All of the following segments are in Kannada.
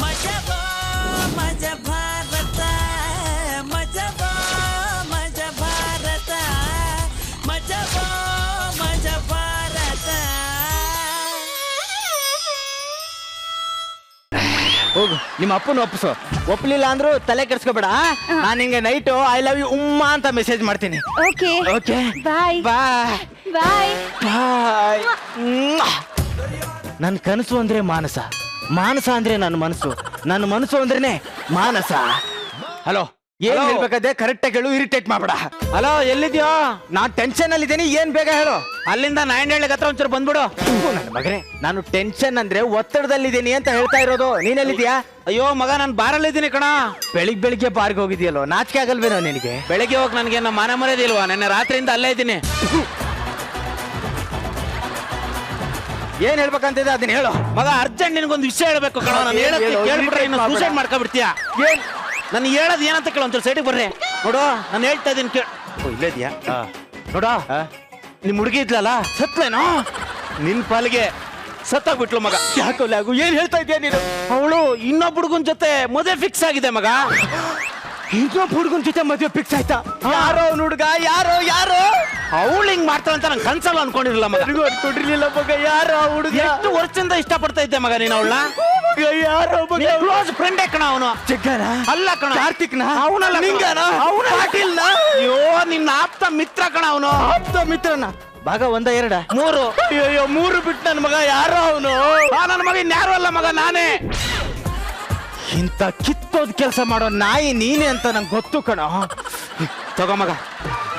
ಮಜಬೋ ಮಜ ಭಾರತ ಮಜಬೋ ಮಜ ಭಾರತ ಮಜಬೋ ಮಜ ಭಾರತ. ಹೋಗು ನಿಮ್ಮ ಅಪ್ಪನ ಒಪ್ಪಿಸು. ಒಪ್ಪಲಿಲ್ಲ ಅಂದ್ರೂ ತಲೆ ಕೆಡ್ಸ್ಕೊಬೇಡ. ನಾನು ಹಿಂಗೆ ನೈಟು ಐ ಲವ್ ಯು ಉಮ್ಮ ಅಂತ ಮೆಸೇಜ್ ಮಾಡ್ತೀನಿ. ಓಕೆ ಓಕೆ ಬಾಯ್ ಬಾಯ್ ಬಾಯ್ ಬಾಯ್. ನನ್ನ ಕನಸು ಅಂದ್ರೆ ಮಾನಸ, ಮಾನಸ ಅಂದ್ರೆ ನನ್ನ ಮನಸ್ಸು, ನನ್ನ ಮನಸ್ಸು ಅಂದ್ರೇನೆ ಮಾನಸ. ಹಲೋ ಏನ್ ಹೇಳ್ಬೇಕಾದ್ರೆ ಕರೆಕ್ಟ್ ಆಗಿ ಹೇಳು, ಇರಿಟೇಟ್ ಮಾಡ್ಬೇಡ. ಹಲೋ ಎಲ್ಲಿದ್ಯೋ? ನಾನ್ ಟೆನ್ಷನ್ ಅಲ್ಲಿ ಇದ್ದೀನಿ, ಏನ್ ಬೇಗ ಹೇಳು. ಅಲ್ಲಿಂದ 9 ಹತ್ರ ಒಂಚೂರು ಬಂದ್ಬಿಡು. ನನ್ನ ಮಗನೇ, ನಾನು ಟೆನ್ಷನ್ ಅಂದ್ರೆ ಒತ್ತಡದಲ್ಲಿದ್ದೀನಿ ಅಂತ ಹೇಳ್ತಾ ಇರೋದು. ನೀನೆಲ್ಲಿದ್ಯಾ? ಅಯ್ಯೋ ಮಗ, ನಾನು ಬಾರಲ್ಲಿದ್ದೀನಿ ಕಣ. ಬೆಳಿಗ್ಗೆ ಬಾರ್ಗೆ ಹೋಗಿದ್ಯಲ್ಲೋ, ನಾಚಿಕೆ ಆಗಲ್ವೇನೋ ನಿನಗೆ? ಬೆಳಿಗ್ಗೆ ಹೋಗಿ ನನಗೆ ನಮ್ಮ ಮನೆ ಮರೆಯದಿಲ್ವಾ? ನೆನ್ನೆ ರಾತ್ರಿಯಿಂದ ಅಲ್ಲೇ ಇದ್ದೀನಿ. ಏನ್ ಹೇಳ್ಬೇಕಂತಿದೆ ಅದನ್ನ ಹೇಳು ಮಗ. ಅರ್ಜೆಂಟ್ ನಿನಗೊಂದು ವಿಷಯ ಹೇಳ್ಬೇಕು ಕಣ. ನಾನು ಹೇಳಕ್ಕೆ ಕೇಳ್ಬಿಟ್ರೆ ಇನ್ನು ಸೂಸೈಡ್ ಮಾಡ್ಕೊಬಿಡ್ತೀಯಾ? ಏನ್ ನಾನು ಹೇಳೋದು ಏನಂತ ಕೇಳು, ಒಂಚೂರು ಸೈಡಿಗೆ ಬರ್ರಿ. ನೋಡು ನಾನು ಹೇಳ್ತಾ ಇದ್ದೀನಿ ಕೇಳ. ಇಲ್ಲೇ ಇದೆಯಾ? ನೋಡ ನಿಮ್ ಹುಡುಗಿ ಇದ್ಲಲ್ಲ, ಸತ್ಲೇನೋ? ನಿನ್ ಪಾಲಿಗೆ ಸತ್ತಾಗ್ಬಿಟ್ಲು ಮಗ. ಯಾಕೋ ಏನ್ ಹೇಳ್ತಾ ಇದೀಯ ನೀನು? ಅವಳು ಇನ್ನೊಬ್ಬ ಹುಡುಗನ್ ಜೊತೆ ಮದುವೆ ಫಿಕ್ಸ್ ಆಗಿದೆ ಮಗ. ಇನ್ನೊಬ್ಬ ಹುಡುಗನ್ ಜೊತೆ ಮದುವೆ ಫಿಕ್ಸ್ ಆಯ್ತಾ? ಯಾರೋ ಅವ್ನ ಹುಡುಗ? ಯಾರೋ ಅವಳು ಹಿಂಗ್ ಮಾಡ್ತಾಳಂತ ನಂಗೆ ಕನ್ಸಲ್ಲ ಅನ್ಕೊಂಡಿರಲಿಲ್ಲ ಮಗ. ಅನ್ಕೊಂಡಿರ್ಲಿಲ್ಲ ಮಗ. ಯಾರೋ ಹುಡುಗ? ಎಷ್ಟು ವರ್ಷದಿಂದ ಇಷ್ಟಪಡ್ತಾ ಇದ್ದೆ ಮಗ ನೀನು ಅವಳನ್ನ. ಯಾರೋ ಕ್ಲೋಸ್ ಫ್ರೆಂಡೇ ಕಣ ಅವನು. ಜಗ್ಗನ ಅಲ್ಲ ಕಣ, ಕಾರ್ತಿಕ್ನ ಅವನಲ್ಲ, ನಿಂಗನ ಅವನ, ಪಾಟೀಲ್ನ. ಅಯ್ಯೋ ನಿನ್ನ ಆಪ್ತ ಮಿತ್ರ ಕಣ ಅವನು. ಆಪ್ತ ಮಿತ್ರನ ಭಾಗ 1 2 3. ಅಯ್ಯೋ 3 ಬಿಟ್ಟು ನನ್ನ ಮಗ. ಯಾರೋ ಅವನು? ನನ್ನ ಮಗ ಇನ್ಯಾರು ಅಲ್ಲ ಮಗ, ನಾನೇ. ಇಂಥ ಕಿತ್ತೋದ್ ಕೆಲಸ ಮಾಡೋ ನಾಯಿ ನೀನೆ ಅಂತ ನಂಗೆ ಗೊತ್ತು ಕಣ. ತಗೋ ಮಗ,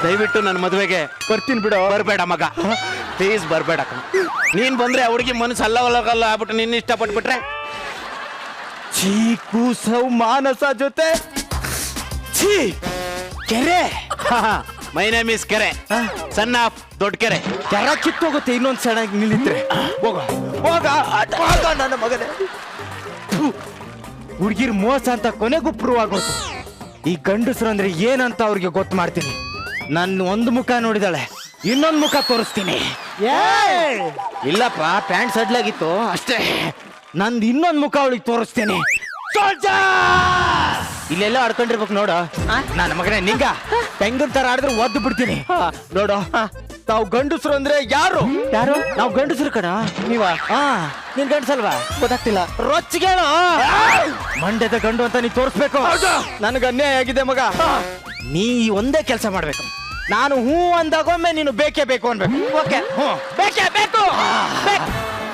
ದಯವಿಟ್ಟು ನನ್ನ ಮದುವೆಗೆ ಬರ್ತೀನಿ ಬಿಡು. ಬರ್ಬೇಡ ಮಗ, ಪ್ಲೀಸ್ ಬರ್ಬೇಡ ಕಣ. ನೀನ್ ಬಂದ್ರೆ ಹುಡುಗಿ ಮನಸ್ಸು ಅಲ್ಲವಲ್ಲ ಆಗ್ಬಿಟ್ಟು ನಿನ್ನ ಇಷ್ಟಪಟ್ಬಿಟ್ರೆ. ಚೀಕು ಸೌ ಮಾನಸ ಜೊತೆ ಛೀ ಕೆರೆ. ಮೈ ನೇಮ್ ಇಸ್ ಕೆರೆ, ಸಣ್ಣ ದೊಡ್ಡ ಕೆರೆ. ಕೆರ ಕಿತ್ತೋಗುತ್ತೆ ಇನ್ನೊಂದ್ ಸಣ್ಣಾಗಿ ನಿಲ್ಲಿದ್ರೆ. ಹೋಗ ನನ್ನ ಮಗನೇ. ಹುಡುಗಿರ್ ಮೋಸ ಅಂತ ಕೊನೆಗೂ ಪ್ರೂವ್ ಆಗೋದು. ಈ ಗಂಡಸರು ಅಂದ್ರೆ ಏನಂತ ಅವ್ರಿಗೆ ಗೊತ್ತು ಮಾಡ್ತೀನಿ. ನನ್ನ ಒಂದು ಮುಖ ನೋಡಿದಾಳೆ, ಇನ್ನೊಂದು ಮುಖ ತೋರಿಸ್ತೀನಿ. ಇಲ್ಲಪ್ಪ, ಪ್ಯಾಂಟ್ ಸಡ್ಲಾಗಿತ್ತು ಅಷ್ಟೇ. ನಂದು ಇನ್ನೊಂದು ಮುಖ ಅವಳಿಗೆ ತೋರಿಸ್ತೀನಿ. ಇಲ್ಲೆಲ್ಲ ಆಡ್ಕೊಂಡಿರ್ಬೇಕು ನೋಡು. ನನ್ನ ಮಗನೇ ನಿಂಗ ಪೆಂಗನ್ ತರ ಆಡಿದ್ರೆ ಒದ್ದು ಬಿಡ್ತೀನಿ ನೋಡು. ತಾವು ಗಂಡಸರು ಅಂದ್ರೆ ಯಾರು? ನಾವು ಗಂಡಸರು ಕಣ. ನೀವ ನೀನ್ ಗಂಡಸಲ್ವಾ? ಗೊತ್ತಾಗ್ತಿಲ್ಲ. ರೊಚ್ಚಿಗೇಳು ಮಂಡ್ಯದ ಗಂಡು ಅಂತ ನೀ ತೋರಿಸ್ಬೇಕು. ನನಗೆ ಅನ್ಯಾಯ ಆಗಿದೆ ಮಗ. ನೀ ಒಂದೇ ಕೆಲಸ ಮಾಡ್ಬೇಕು. ನಾನು ಹೂ ಅಂದಾಗೊಮ್ಮೆ ನೀನು ಬೇಕೇ ಬೇಕು ಅನ್ಬೇಕು. ಓಕೆ, ಬೇಕೇ ಬೇಕು.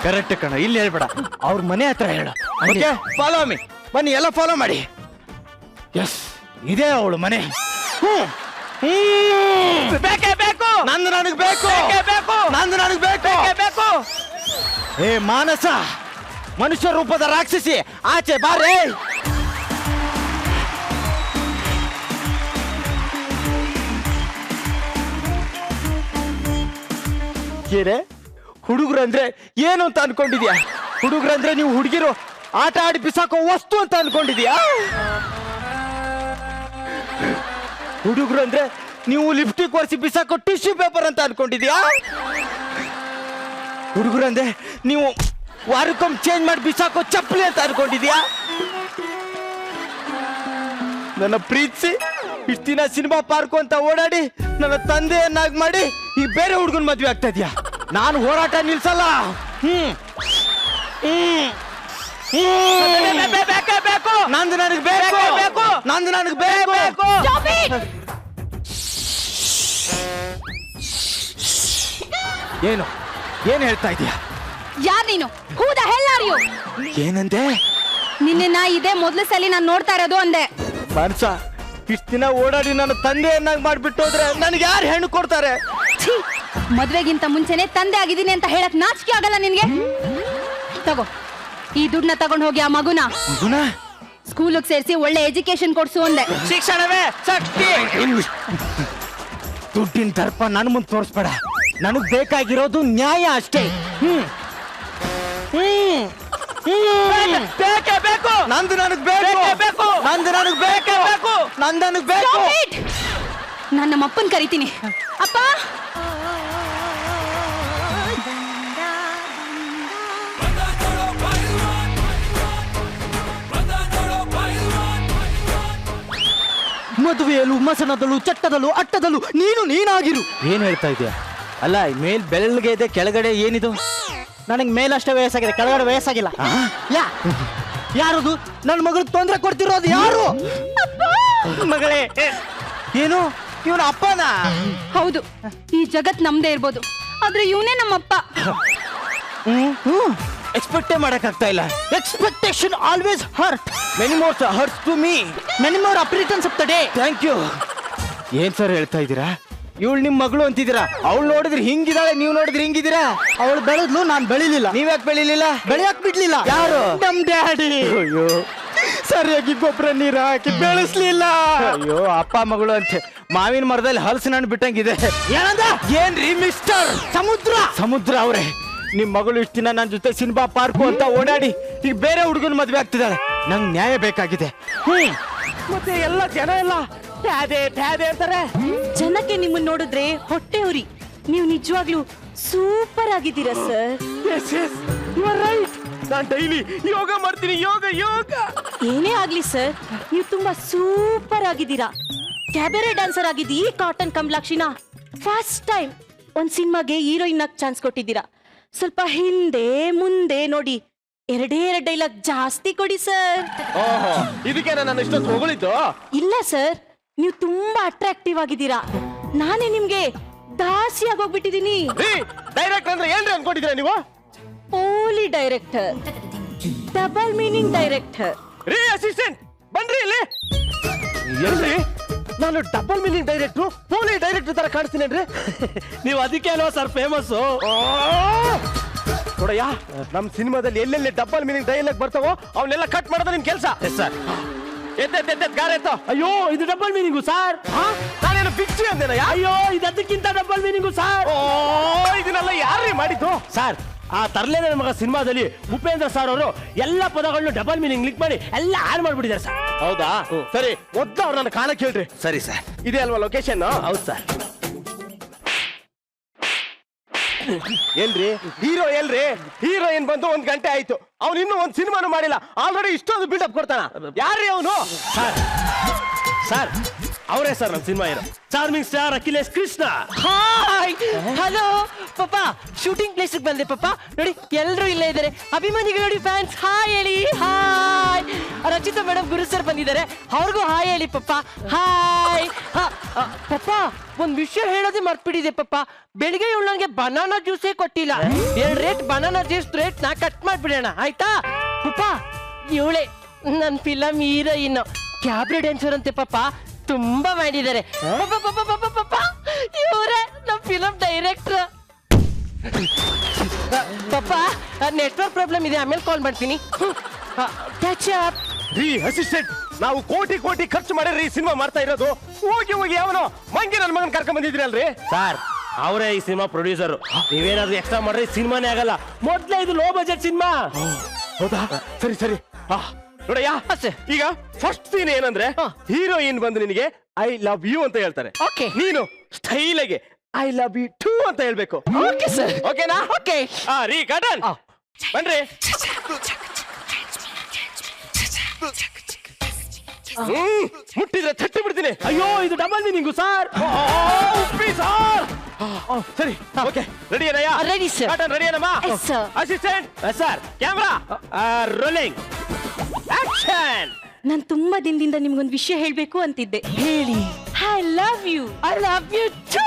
ಕರೆಕ್ಟ್ ಕಣ, ಇಲ್ಲಿ ಹೇಳ್ಬೇಡ, ಅವ್ರ ಮನೆ ಹತ್ರ ಹೇಳು. Okay, follow me. ಬನ್ನಿ ಎಲ್ಲ ಫಾಲೋ ಮಾಡಿ. ಎಸ್, ಇದೇ ಅವಳು ಮನೆ. ಬೇಕೇ ಬೇಕು. ನಂದು ನನಗೆ ಬೇಕು. ನಂದು ನನಗೆ ಬೇಕು. ಏ ಮಾನಸ, ಮನುಷ್ಯ ರೂಪದ ರಾಕ್ಷಸಿ, ಆಚೆ ಬಾರೇ. ಏನೇ ಹುಡುಗರಂದ್ರೆ ಏನು ಅಂತ ಅನ್ಕೊಂಡಿದ್ಯಾ? ಹುಡುಗರಂದ್ರೆ ನೀವು ಹುಡುಗಿರು ಆಟ ಆಡಿ ಬಿಸಾಕೋ ವಸ್ತು ಅಂತ ಅನ್ಕೊಂಡಿದ್ಯಾ? ಹುಡುಗರು ಅಂದ್ರೆ ನೀವು ಲಿಪ್ಸ್ಟಿಕ್ ಒರೆಸಿ ಬಿಸಾಕೋ ಟಿಶ್ಯೂ ಪೇಪರ್ ಅಂತ ಅನ್ಕೊಂಡಿದ್ಯಾ? ಹುಡುಗರು ಅಂದ್ರೆ ನೀವು ವಾರಕ್ಕೊಮ್ಮೆ ಚೇಂಜ್ ಮಾಡಿ ಬಿಸಾಕೋ ಚಪ್ಪಲಿ ಅಂತ ಅನ್ಕೊಂಡಿದ್ಯಾ? ನನ್ನ ಪ್ರೀತಿಸಿ ಇಷ್ಟು ದಿನ ಸಿನಿಮಾ ಪಾರ್ಕ್ ಅಂತ ಓಡಾಡಿ ನನ್ನ ತಂದೆಯನ್ನಾಗಿ ಮಾಡಿ ಈ ಬೇರೆ ಹುಡುಗನ ಮದ್ವೆ ಆಗ್ತಾ ಇದ್ಯಾ? ನಾನು ಹೋರಾಟ ನಿಲ್ಸಲ್ಲ. ನಂದು ನನಗೆ ಬೇಕು. ನಂದು ನನಗೆ ಬೇಕು. ಏನು ಏನ್ ಹೇಳ್ತಾ ಇದೀಯಾ? ಯಾರ್ ನೀನು? Who the hell are you? ಏನಂದೆ? ನಿನ್ನ ಇದೇ ಮೊದಲ ಸಲ ನಾನು ನೋಡ್ತಾ ಇರೋದು ಅಂದೆ. ಮನ್ಸ ಇಷ್ಟ ದಿನ ಓಡಾಡಿ ನನ್ನ ತಂದೆಯನ್ನಾಗಿ ಮಾಡ್ಬಿಟ್ಟು ಹೋದ್ರೆ ನನಗೆ ಯಾರು ಹೆಣ್ಣು ಕೊಡ್ತಾರೆ? ಮದ್ವೆಗಿಂತ ಮುಂಚೆನೆ ತಂದೆ ಆಗಿದ್ದೀನಿ ಅಂತ ಹೇಳಕ್ ನಾಚಿಕೆ ಆಗಲ್ಲ ನಿನ್ಗೆ? ತಗೋ ಈ ದುಡ್ಡನ್ನ ತಗೊಂಡ್ ಹೋಗಿ ಆ ಮಗುನ ಸ್ಕೂಲಿಗೆ ಸೇರಿಸಿ ಒಳ್ಳೆ ಎಜುಕೇಶನ್ ಕೊಡ್ಸು ಅಂದೆ. ಶಿಕ್ಷಣವೇ ಶಕ್ತಿ. ದುಡ್ಡಿನ ದರ್ಪ ನನ್ನ ಮುಂದೆ ತೋರಿಸ್ಬೇಡ. ನನಗ್ ಬೇಕಾಗಿರೋದು ನ್ಯಾಯ ಅಷ್ಟೇ. ಬೇಕೇ ಬೇಕು. ನಂದು ನನಗ್ ಬೇಕು. ನಂದು ನನಗ್ ಬೇಕು. ನಂದು ನನಗ್ ಬೇಕು. ನಾನು ನಮ್ಮ ಅಪ್ಪನ್ ಕರಿತೀನಿ. ಅಪ್ಪ, ಮದುವೆಯಲ್ಲೂ ಮಸಣದಲ್ಲೂ ಚಟ್ಟದಲ್ಲೂ ಅಟ್ಟದಲ್ಲೂ ನೀನಾಗಿರು. ಏನ್ ಹೇಳ್ತಾ ಇದೀಯ? ಅಲ್ಲ ಮೇಲ್ ಬೆಳಗ್ಗೆ ಇದೆ, ಕೆಳಗಡೆ ಏನಿದು? ನನಗೆ ಮೇಲಷ್ಟೇ ವಯಸ್ಸಾಗಿದೆ, ಕೆಳಗಡೆ ವಯಸ್ಸಾಗಿಲ್ಲ. ಯಾರದು ನನ್ನ ಮಗಳು ತೊಂದರೆ ಕೊಡ್ತಿರೋದು? ಯಾರು? ಮಗಳೇ ಏನು ಇವನ ಅಪ್ಪನ? ಹೌದು, ಈ ಜಗತ್ ನಮ್ದೇ ಇರ್ಬೋದು, ಆದ್ರೆ ಇವನೇ ನಮ್ಮಪ್ಪ. ಎಕ್ಸ್ಪೆಕ್ಟೇ ಮಾಡಕ್ ಆಗ್ತಾ ಇಲ್ಲ. Expectation always hurt. Many more hurts to me. Many more happy returns of the day. Thank you. ಏನ್ ಸರ್ ಹೇಳ್ತಾ ಇದ್ದೀರಾ? ಇವಳು ನಿಮ್ ಮಗಳು ಅಂತಿದ್ದೀರಾ? ಅವಳು ನೋಡಿದ್ರೆ ಹಿಂಗಿದ್ದಾಳೆ, ನೀವು ನೋಡಿದ್ರೆ ಹಿಂಗಿದ್ದೀರಾ? ಅವಳು ಬೆಳೆದ್ಲು, ನಾನು ಬೆಳಿಲಿಲ್ಲ. ನೀವ್ಯಾಕೆ ಬೆಳಿಲಿಲ್ಲ? ಬೆಳೆಯಕ್ ಬಿಡ್ಲಿಲ್ಲ. ಯಾರು? ನಮ್ ಡ್ಯಾಡಿ. ಅಯ್ಯೋ, ಸರಿಯಾಗಿ ಗೊಬ್ಬರ ನೀರು ಹಾಕಿ ಬೆಳೆಸ್ಲಿಲ್ಲ. ಅಯ್ಯೋ, ಅಪ್ಪ ಮಗಳು ಅಂತೆ ಮಾವಿನ ಮರದಲ್ಲಿ ಹಲಸಿನ ಹಣ್ಣು ಬಿಟ್ಟಂಗಿದೆ. ಏನಂದ? ಏನ್ರಿ ಮಿಸ್ಟರ್ ಸಮುದ್ರ ಅವ್ರೆ, ನಿಮ್ ಮಗಳು ಇಷ್ಟ ದಿನ ನನ್ನ ಜೊತೆ ಸಿನಿಮಾ ಪಾರ್ಕು ಅಂತ ಓಡಾಡಿ ಈಗ ಬೇರೆ ಹುಡುಗನ ಮದ್ವೆ ಆಗ್ತಿದ್ದಾಳೆ. ನಂಗೆ ನ್ಯಾಯ ಬೇಕಾಗಿದೆ. ಮತ್ತೆ ಎಲ್ಲ ಜನ ಎಲ್ಲ ಟ್ಯಾದೆ ಅಂತಾರೆ. ಜನಕ್ಕೆ ನಿಮ್ಮನ್ನ ನೋಡಿದ್ರೆ ಹೊಟ್ಟೆ ಉರಿ. ನೀವು ನಿಜವಾಗ್ಲೂ ಸೂಪರ್ ಆಗಿದ್ದೀರಾ ಸರ್. ನಾನು ಡೈಲಿ ಯೋಗ ಮಾಡ್ತೀನಿ. ಯೋಗ ಏನೇ ಆಗ್ಲಿ ಸರ್, ನೀವು ತುಂಬಾ ಸೂಪರ್ ಆಗಿದ್ದೀರಾ. ಕ್ಯಾಬರೆ ಡಾನ್ಸರ್ ಆಗಿದ್ದು ಈ ಕಾಟನ್ ಕಮಲಾಕ್ಷಿನ ಫಸ್ಟ್ ಟೈಮ್ ಒಂದ್ ಸಿನಿಮಾಗೆ ಹೀರೋಯಿನ್ ಆಗಿ ಚಾನ್ಸ್ ಕೊಟ್ಟಿದ್ದೀರಾ. ಸ್ವಲ್ಪ ಹಿಂದೆ ಮುಂದೆ ನೋಡಿ, ಎರಡೇ ಡೈಲಾಗ್ ಜಾಸ್ತಿ ಕೊಡಿ ಸರ್. ಇದಕ್ಕೆ ನಾನು ಇಷ್ಟೊಂದು ಹೊಗಳಿದ್ದು? ಇಲ್ಲ ಸರ್, ನೀವು ತುಂಬಾ ಅಟ್ರಾಕ್ಟಿವ್ ಆಗಿದ್ದೀರಾ. ನಾನೇ ನಿಮ್ಗೆ ದಾಸಿಯಾಗಿ ಹೋಗ್ಬಿಟ್ಟಿದೀನಿ. ಡೈರೆಕ್ಟ್ ಅಂದ್ರೆ ಏನ್ರಿ ಅನ್ಕೊಂಡಿದ್ದೀರಾ ನೀವು? ಪೋಲಿ ಡೈರೆಕ್ಟರ್, ಡಬಲ್ ಮೀನಿಂಗ್ ಡೈರೆಕ್ಟರ್. ರೀ ಅಸಿಸ್ಟೆಂಟ್ ಬನ್ರಿ ಇಲ್ಲಿ. ಏನ್ರಿ ನಾನು ಡಬಲ್ ಮೀನಿಂಗ್ ಡೈರೆಕ್ಟ್ರು, ಪೋಲಿ ಡೈರೆಕ್ಟರ್ ತರ ಕಾಣಿಸ್ತೀನೇನ್ರಿ? ನೀವು ಅದಕ್ಕೆ ಅಲ್ವಾ ಸರ್ ಫೇಮಸ್? ನೋಡಯ್ಯ, ನಮ್ ಸಿನಿಮಾದಲ್ಲಿ ಎಲ್ಲೆಲ್ಲಿ ಡಬಲ್ ಮೀನಿಂಗ್ ಡೈಲಾಗ್ ಬರ್ತಾವೋ ಅವನ್ನೆಲ್ಲ ಕಟ್ ಮಾಡೋದು ನಿಮ್ ಕೆಲಸ. ಸರ್ ಅಯ್ಯೋ, ಇದು ಡಬಲ್ ಮೀನಿಂಗು ಸರ್. ನಾನೇನು ಫಿಕ್ಸಿ ಅಂದೇನ? ಅಯ್ಯೋ, ಇದು ಅದಕ್ಕಿಂತ ಡಬಲ್ ಮೀನಿಂಗು ಸರ್. ಇದನ್ನೆಲ್ಲ ಯಾರೇ ಮಾಡಿದ್ದು ಸರ್? ಆ ತರ್ಲೆ ನನ್ನ ಮಗ ಸಿನಿಮಾದಲ್ಲಿ ಉಪೇಂದ್ರ ಸರ್ ಅವರು ಎಲ್ಲ ಪದಗಳನ್ನು ಡಬಲ್ ಮೀನಿಂಗ್ ಲಿಂಕ್ ಮಾಡಿ ಎಲ್ಲ ಆಡ್ ಮಾಡ್ಬಿಟ್ಟಿದ್ದಾರೆ ಸರ್. ಹೌದಾ? ಸರಿ, ಮೊದ್ಲು ಅವ್ರು ನನ್ನ ಕಾಣಕ್ ಹೇಳ್ರಿ. ಸರಿ ಸರ್. ಇದೆ ಅಲ್ವಾ ಲೊಕೇಶನ್? ಹೌದು ಸರ್. ಎಲ್ರಿ ಹೀರೋ? ಎಲ್ರಿ ಹೀರೋಯಿನ್ ಬಂದು 1 ಗಂಟೆ ಆಯ್ತು, ಅವ್ನು ಇನ್ನೂ ಒಂದು ಸಿನಿಮಾನು ಮಾಡಿಲ್ಲ, ಆಲ್ರೆಡಿ ಇಷ್ಟೊಂದು ಬಿಲ್ಡಪ್ ಕೊಡ್ತಾನ. ಯಾರ್ರೀ ಅವನು? ಸರ್ ಅವರೇ ಸರ್ ನಮ್ಮ cinema hero, charming star Akhilesh Krishna. Hi, hello ಪಾಪ. ಶೂಟಿಂಗ್ ಪ್ಲೇಸ್ ಬಂದೆ ಪಾಪ. ನೋಡಿ ಎಲ್ಲರೂ ಇಲ್ಲೇ ಇದ್ದಾರೆ. ಅಭಿಮಾನಿಗಳು ನೋಡಿ, ಫ್ಯಾನ್ಸ್ ಹಾಯ್ ಹೇಳಿ. ಹಾಯ್. ರಚಿತಾ ಮೇಡಮ್, ಗುರು ಸರ್ ಬಂದಿದ್ದಾರೆ, ಅವ್ರಿಗೂ ಹಾಯ್ ಹೇಳಿ ಪಾಪ. ಹಾಯ್. ಪಾಪ ಒಂದ್ ವಿಷಯ ಹೇಳೋದೇ ಮರ್ತ್ಬಿಟ್ಟಿದೆ ಪಾಪ. ಬೆಳಿಗ್ಗೆ ಇವಳು ನನಗೆ ಬನಾನಾ ಜ್ಯೂಸೇ ಕೊಟ್ಟಿಲ್ಲ. 2 ರೇಟ್ ಬನಾನಾ ಜ್ಯೂಸ್ ರೇಟ್ ನಾ ಕಟ್ ಮಾಡ್ಬಿಡೋಣ ಆಯ್ತಾ ಪಾಪ? ಇವಳೆ ನನ್ನ ಫಿಲಂ ಹೀರೋಯಿನ್, ಕ್ಯಾಬ್ರೆ ಡ್ಯಾನ್ಸರ್ ಅಂತೆ ಪಾಪ. ತುಂಬಾ ಮಾಡಿದ್ದಾರೆ ಇವರೇ ನಮ್ಮ ಫಿಲಂ ಡೈರೆಕ್ಟರ್. ಪಾಪ ನೆಟ್ವರ್ಕ್ ಪ್ರಾಬ್ಲಮ್ ಇದೆ, ಆಮೇಲೆ ಕಾಲ್ ಮಾಡ್ತೀನಿ. Catch up. ರೀ ಅಸಿಸ್ಟೆಂಟ್, ನಾವು ಕೋಟಿ ಖರ್ಚು ಮಾಡಿರಿ ಸಿನಿಮಾ ಮಾಡ್ತಾ ಇರೋದು. ಹೋಗಿ ಯಾವನೋ ಮಂಗಿ ನನ್ನ ಮಗನ್ ಕರ್ಕೊಂಡ್ ಬಂದಿದ್ರಿ ಅಲ್ರಿ ಸರ್? ಅವರೇ ಈ ಸಿನಿಮಾ ಪ್ರೊಡ್ಯೂಸರ್. ನೀವೇನಾದ್ರೂ ಎಕ್ಸ್ಟ್ರಾ ಮಾಡ್ರಿ ಸಿನಿಮಾನೇ ಆಗಲ್ಲ. ಮೊದ್ಲೇ ಇದು ಲೋ ಬಜೆಟ್ ಸಿನಿಮಾ. ಹೌದಾ? ಸರಿ. ನೋಡಯ್ಯ, ಈಗ ಫಸ್ಟ್ ಸೀನ್ ಏನಂದ್ರೆ ಹೀರೋಯಿನ್ ಬಂದು ನಿನಗೆ ಐ ಲವ್ ಯು ಅಂತ ಹೇಳ್ತಾರೆ. ನೀನು ಸ್ಟೈಲಾಗೆ ಐ ಲವ್ ಯು ಟೂ ಅಂತ ಹೇಳ್ಬೇಕು. Okay sir. ಓಕೆನಾ? ಓಕೆ. ರೀ ಕಾಟನ್ ಬನ್ರಿ. ಮುಟ್ಟಿದ್ರೆ ತಟ್ಟಿ ಬಿಡ್ತೀನಿ. ಅಯ್ಯೋ, ಇದು ಡಬಲ್ ಮೀನಿಂಗು ಸರ್. ಸರಿ, ಓಕೆ. ರೆಡಿ ಏನಯ್ಯ? Ready sir. ಕಾಟನ್ ರೆಡಿ ಏನಮ್ಮ? Assistant sir, camera rolling, action. ನಾನ್ ತುಂಬಾ ದಿನದಿಂದ ನಿಮ್ಗೊಂದು ವಿಷಯ ಹೇಳ್ಬೇಕು ಅಂತಿದ್ದೆ. ಹೇಳಿ. I love you. I love you too.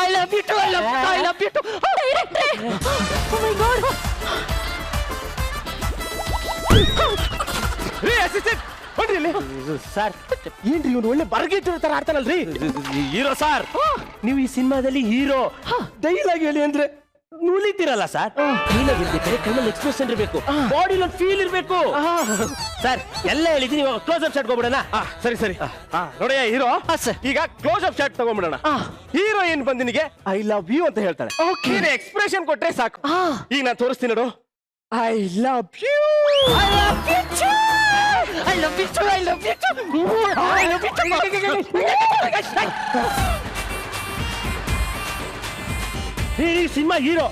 I love you too. I love you too. ಡೈರೆಕ್ಟ್ರೇ, ಓ ಮೈ ಗಾಡ್. ರೀ ಅಸಿಸ್ಟೆಂಟ್ ಬನ್ರಿ ಇಲ್ಲಿ. ಸರ್ ಏನ್ರಿ ಇವನು ಒಳ್ಳೆ ಬರಗೇಟಿರೋ ತರ ಆಡ್ತಾನಲ್ರಿ? ಹೀರೋ ಸರ್, ನೀವು ಈ ಸಿನಿಮಾದಲ್ಲಿ ಹೀರೋ. ಡೈಲಾಗ್ ಹೇಳಿ ಅಂದ್ರೆ ನುಲಿತೀರಲ್ಲ ಸರ್? ಡೈಲಾಗ್ ಇರ್ಬೇಕಾದ್ರೆ ಕಣ್ಣಲ್ಲಿ ಎಕ್ಸ್ಪ್ರೆಷನ್ ಇರಬೇಕು, ಬಾಡಿಲಿ ಫೀಲ್ ಇರಬೇಕು ಸರ್. ಎಲ್ಲ ಹೇಳಿದೀನಿ. ಇವಾಗ ಕ್ಲೋಸ್ ಅಪ್ ಶಾಟ್ ತಗೊಂಡ್ಬಿಡೋಣ. ಸರಿ. ನೋಡಯ್ಯ ಹೀರೋ, ಈಗ ಕ್ಲೋಸ್ ಅಪ್ ಶಾಟ್ ತಗೊಂಡ್ಬಿಡೋಣ. ಹೀರೋಯಿನ್ ಬಂದು ನಿನಗೆ ಐ ಲವ್ ಯು ಅಂತ ಹೇಳ್ತಾಳೆ. ನೀನು ಎಕ್ಸ್ಪ್ರೆಷನ್ ಕೊಟ್ರೆ ಸಾಕು. ಈಗ ನಾನು ತೋರಿಸ್ತೀನಿ ನೋಡು. I love you. I love you too. I love you too. I love you too. I love you too. Cinema hero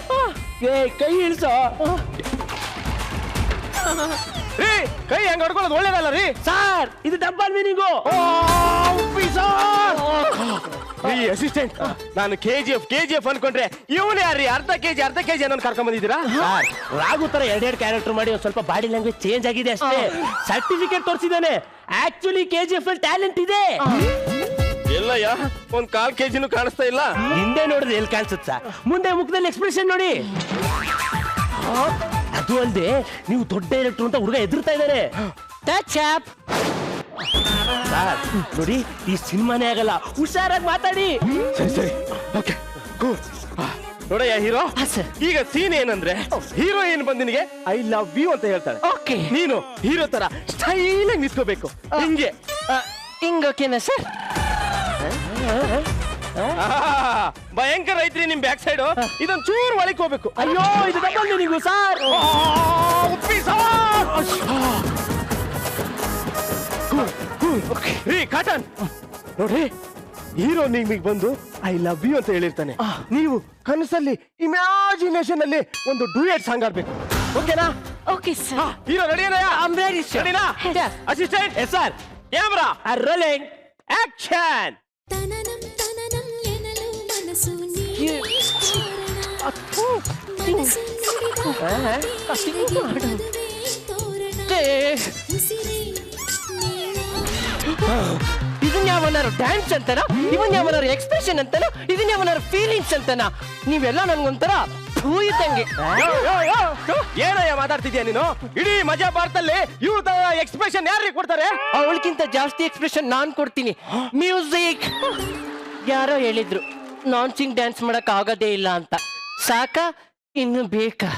ಕೈ ಇಳಿಸೋ. ರೀ ಕೈ ಹೆಂಗ್ ಹೊಡ್ಕೊಳ್ಳೋದು ಒಳ್ಳೇದಲ್ಲ ರೀ. ಸರ್ ಇದು ಡಬಲ್ ಮೀನಿಂಗು. ರೀ ಅಸಿಸ್ಟೆಂಟ್, ನಾನು KGF ಅನ್ಕೊಂಡ್ರೆ ಇವನೇ ಯಾರ್ರಿ ಅರ್ಧ ಕೆಜಿ ಅನ್ನೋ ಕರ್ಕೊಂಡ್ ಬಂದಿದ್ದೀರಾ? ಸರ್ ರಾಘು ತರ ಎರಡೆರಡು ಕ್ಯಾರೆಕ್ಟರ್ ಮಾಡಿ ಒಂದ್ ಸ್ವಲ್ಪ ಬಾಡಿ ಲ್ಯಾಂಗ್ವೇಜ್ ಚೇಂಜ್ ಆಗಿದೆ ಅಷ್ಟೇ. ಸರ್ಟಿಫಿಕೇಟ್ ತೋರಿಸಿದ್ದಾನೆ. ಆಕ್ಚುಲಿ KGF ಅಲ್ಲಿ ಟ್ಯಾಲೆಂಟ್ ಇದೆ. ಎಲ್ಲಯ್ಯ ಒಂದ್ 1/4 kg ಕಾಣಿಸ್ತಾ ಇಲ್ಲ. ಹಿಂದೆ ನೋಡಿದ್ರೆ ಎಲ್ಲಿ ಕಾಣಿಸುತ್ತ, ಮುಂದೆ ಮುಖದಲ್ಲಿ ಎಕ್ಸ್ಪ್ರೆಷನ್ ನೋಡಿ. ಅದು ಅಲ್ಲದೆ ನೀವು ದೊಡ್ಡ ಡೈರೆಕ್ಟರ್ ಅಂತ ಹುಡುಗ ಎದುರ್ತಾ ಇದ್ದಾರೆ. ಚಾಪ್ ಸರ್ ನೋಡಿ, ಈ ಸಿನಿಮಾನೇ ಆಗಲ್ಲ, ಹುಷಾರಾಗಿ ಮಾತಾಡಿ. ಸರಿ ಓಕೆ ನೋಡಯ್ಯ ಹೀರೋ, ಈಗ ಸೀನ್ ಏನಂದ್ರೆ ಹೀರೋಯಿನ್ ಬಂದು ನಿನಗೆ ಐ ಲವ್ ಯು ಅಂತ ಹೇಳ್ತಾಳೆ. ಓಕೆ, ನೀನು ಹೀರೋ ತರ ಸ್ಟೈಲ್ ಆಗಿ ನಿಂತ್ಕೋಬೇಕು. ಹಿಂಗೆ ಹಿಂಗ್ ಓಕೆನಾ ಸರ್? ಭಯಂಕರ ಐತ್ರಿ ನಿಮ್ ಬ್ಯಾಕ್ ಸೈಡ್. ಇದೊಂದ್ ಚೂರು ಒಳಕ್ ಹೋಗ್ಬೇಕು. ಅಯ್ಯೋ ಇದು ಡಬಲ್ ಮೀನಿಂಗು ಸರ್. ರೀ ಕಾಟನ್ ನೋಡ್ರಿ, ಹೀರೋ ನಿಮಗೆ ಬಂದು ಐ ಲವ್ ಯು ಅಂತ ಹೇಳಿರ್ತಾನೆ. ನೀವು ಕನಸಲ್ಲಿ ಇಮ್ಯಾಜಿನೇಷನ್ ಅಲ್ಲಿ ಒಂದು ಡ್ಯೂಯೆಟ್ ಸಾಂಗ್ ಆಡ್ಬೇಕು. ಓಕೆನಾ? Okay sir. ಹೀರೋ ರೆಡಿನಾ? ರೆಡಿನಾ? Assistant yes sir. Camera rolling action. ತನನಂ ತನನಂ ಎನಲು ಮನಸ್ಸು ನೀನೇ ಕಾರಣ ಮನಸ್ಸು ನುಡಿದ ಮದುವೆ ತೋರಣ ಉಸಿರೇ ಇದನ್ನ ಯಾವನಾರು ಡ್ಯಾನ್ಸ್ ಅಂತನ, ಇವನ್ ಯಾವನಾರು ಎಕ್ಸ್ಪ್ರೆಷನ್ ಅಂತನ, ಇದನ್ನ ಯಾವನಾರು ಫೀಲಿಂಗ್ಸ್ ಅಂತನ? ನೀವೆಲ್ಲ ನನ್ಗೊಂಥರ ಹೂ ಇದ್ದಂಗೆ. ಏನಯ್ಯ ಮಾತಾಡ್ತಿದ್ಯಾ ನೀನು? ಇಡೀ ಮಜಾ ಭಾರತದಲ್ಲಿ ಇವ್ರ ಎಕ್ಸ್ಪ್ರೆಷನ್ ಯಾರಿಗೆ ಕೊಡ್ತಾರೆ? ಅವಳಿಗಿಂತ ಜಾಸ್ತಿ ಎಕ್ಸ್ಪ್ರೆಷನ್ ನಾನ್ ಕೊಡ್ತೀನಿ. ಮ್ಯೂಸಿಕ್. ಯಾರೋ ಹೇಳಿದ್ರು ನಾನ್ ಸಿಂಗ್ ಡ್ಯಾನ್ಸ್ ಮಾಡಕ್ ಆಗೋದೇ ಇಲ್ಲ ಅಂತ. ಸಾಕ ಇನ್ನು ಬೇಕಾ?